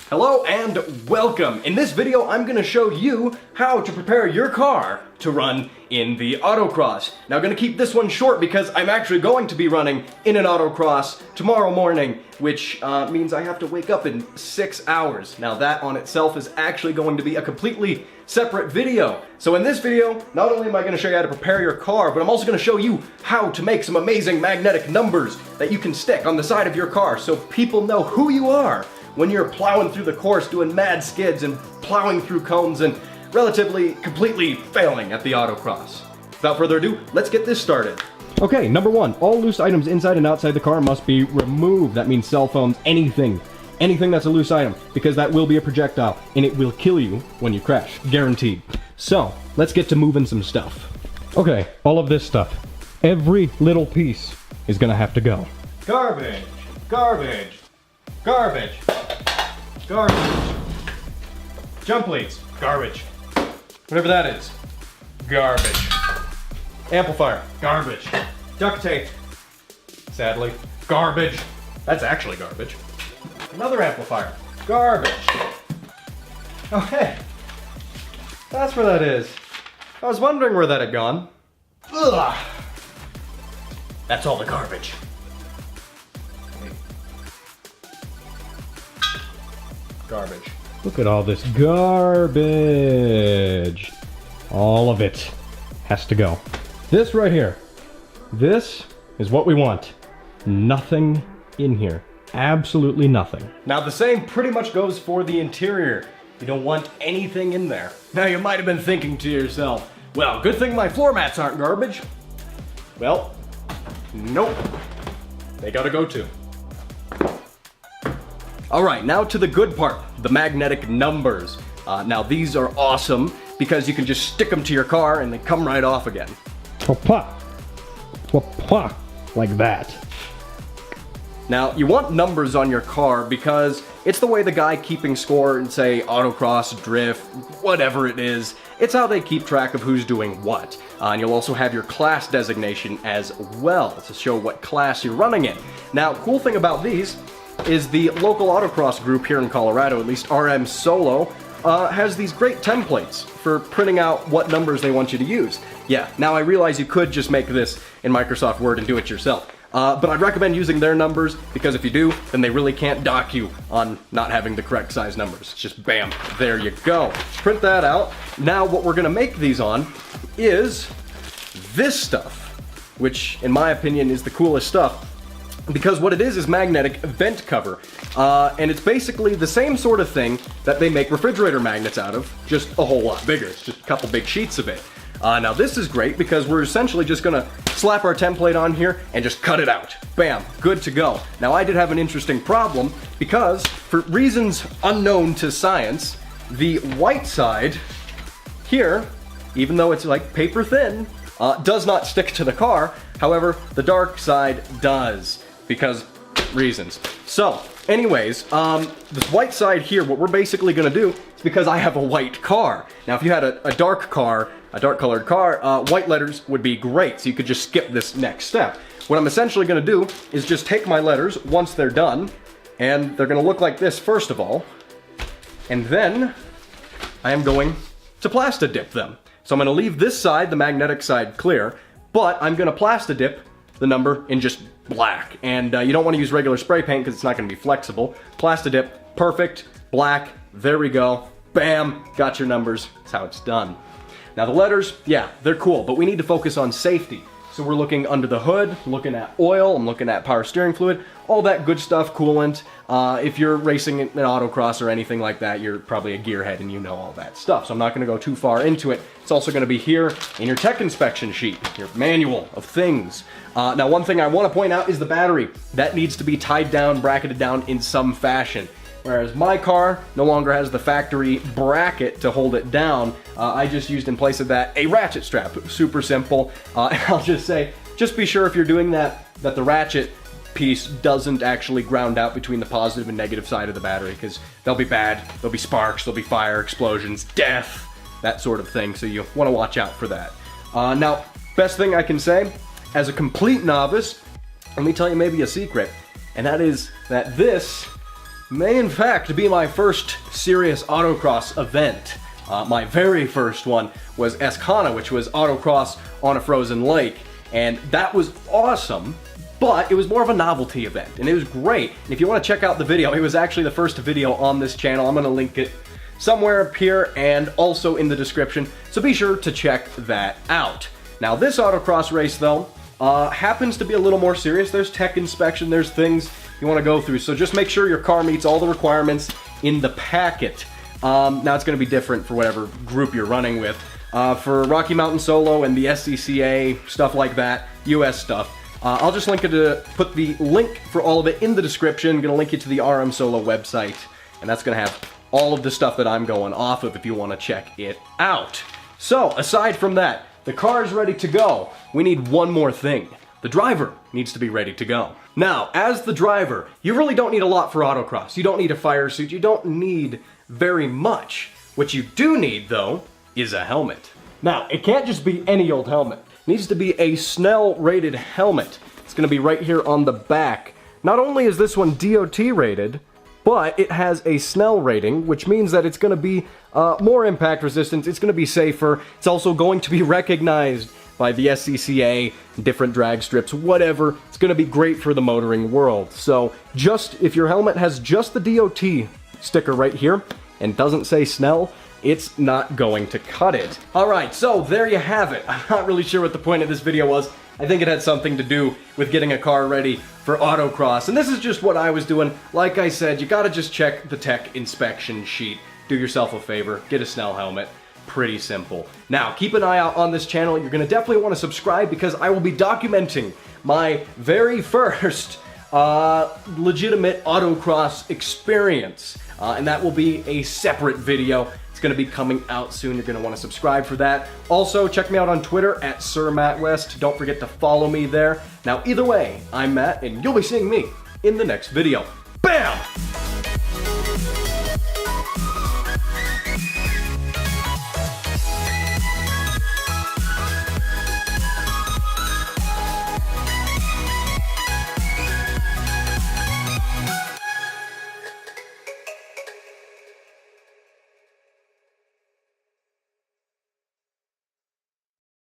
Hello and welcome. In this video, I'm going to show you how to prepare your car to run in the Autocross. Now, I'm going to keep this one short because I'm actually going to be running in an Autocross tomorrow morning, which means I have to wake up in 6 hours. Now, that on itself is actually going to be a completely separate video. So in this video, not only am I going to show you how to prepare your car, but I'm also going to show you how to make some amazing magnetic numbers that you can stick on the side of your car so people know who you are when you're plowing through the course, doing mad skids and plowing through cones and relatively completely failing at the Autocross. Without further ado, let's get this started. Okay, number one, all loose items inside and outside the car must be removed. That means cell phones, anything that's a loose item, because that will be a projectile and it will kill you when you crash, guaranteed. So, let's get to moving some stuff. Okay, all of this stuff, every little piece is gonna have to go. Garbage, garbage, garbage, garbage. Jump leads, garbage. Whatever that is, garbage. Amplifier, garbage. Duct tape, sadly, garbage. That's actually garbage. Another amplifier, garbage. Oh hey, that's where that is. I was wondering where that had gone. Ugh. That's all the garbage. Garbage. Look at all this garbage. All of it has to go. This right here, this is what we want. Nothing in here. Absolutely nothing. Now the same pretty much goes for the interior. You don't want anything in there. Now you might have been thinking to yourself, well, good thing my floor mats aren't garbage. Well, nope. They gotta go too. Alright, now to the good part, the magnetic numbers. Now these are awesome because you can just stick them to your car and they come right off again. Pop, pop, like that. Now, you want numbers on your car because it's the way the guy keeping score in, say, autocross, drift, whatever it is, it's how they keep track of who's doing what. And you'll also have your class designation as well to show what class you're running in. Now, cool thing about these is the local autocross group here in Colorado, at least RM Solo, has these great templates for printing out what numbers they want you to use. Yeah, now I realize you could just make this in Microsoft Word and do it yourself. But I'd recommend using their numbers because if you do, then they really can't dock you on not having the correct size numbers. It's just bam, there you go. Print that out. Now what we're gonna make these on is this stuff, which in my opinion is the coolest stuff because what it is magnetic vent cover. And it's basically the same sort of thing that they make refrigerator magnets out of, just a whole lot bigger. It's just a couple big sheets of it. Now this is great because we're essentially just gonna slap our template on here and just cut it out. Bam, good to go. Now I did have an interesting problem because for reasons unknown to science, the white side here, even though it's like paper thin, does not stick to the car. However, the dark side does because reasons. So anyways, this white side here, what we're basically gonna do is because I have a white car. Now if you had a dark car, a dark colored car, white letters would be great, so you could just skip this next step. What I'm essentially gonna do is just take my letters once they're done, and they're gonna look like this first of all, and then I am going to plasta dip them. So I'm gonna leave this side, the magnetic side, clear, but I'm gonna plasta dip the number in just black. And you don't wanna use regular spray paint because it's not gonna be flexible. Plasta dip, perfect, black, there we go. Bam, got your numbers, that's how it's done. Now the letters, yeah, they're cool, but we need to focus on safety. So we're looking under the hood, looking at oil, I'm looking at power steering fluid, all that good stuff, coolant. If you're racing an autocross or anything like that, you're probably a gearhead and you know all that stuff. So I'm not gonna go too far into it. It's also gonna be here in your tech inspection sheet, your manual of things. Now one thing I wanna point out is the battery. That needs to be tied down, bracketed down in some fashion. Whereas my car no longer has the factory bracket to hold it down. I just used in place of that a ratchet strap. Super simple. I'll just say, just be sure if you're doing that the ratchet piece doesn't actually ground out between the positive and negative side of the battery, because they'll be bad, there'll be sparks, there'll be fire, explosions, death, that sort of thing, so you want to watch out for that. Now, best thing I can say, as a complete novice, let me tell you maybe a secret, and that is that this may in fact be my first serious autocross event. My very first one was Escana, which was autocross on a frozen lake, and that was awesome, but it was more of a novelty event, and it was great. And if you want to check out the video, it was actually the first video on this channel. I'm going to link it somewhere up here and also in the description, so be sure to check that out. Now this autocross race though, happens to be a little more serious. There's tech inspection, there's things you want to go through, so just make sure your car meets all the requirements in the packet. Now it's going to be different for whatever group you're running with. For Rocky Mountain Solo and the SCCA, stuff like that, US stuff, I'll just put the link for all of it in the description. I'm going to link you to the RM Solo website, and that's going to have all of the stuff that I'm going off of if you want to check it out. So, aside from that, the car is ready to go. We need one more thing. The driver needs to be ready to go. Now, as the driver, you really don't need a lot for autocross. You don't need a fire suit. You don't need very much. What you do need, though, is a helmet. Now, it can't just be any old helmet. It needs to be a Snell-rated helmet. It's going to be right here on the back. Not only is this one DOT rated, but it has a Snell rating, which means that it's going to be more impact resistance, it's going to be safer, it's also going to be recognized by the SCCA, different drag strips, whatever. It's going to be great for the motoring world. So just, if your helmet has just the DOT sticker right here and doesn't say Snell, it's not going to cut it. Alright, so there you have it. I'm not really sure what the point of this video was. I think it had something to do with getting a car ready for autocross, and this is just what I was doing. Like I said, you gotta just check the tech inspection sheet. Do yourself a favor, get a Snell helmet. Pretty simple. Now, keep an eye out on this channel. You're gonna definitely want to subscribe because I will be documenting my very first legitimate autocross experience, and that will be a separate video. It's going to be coming out soon. You're going to want to subscribe for that. Also, check me out on Twitter at SirMattWest. Don't forget to follow me there. Now, either way, I'm Matt, and you'll be seeing me in the next video. Bam!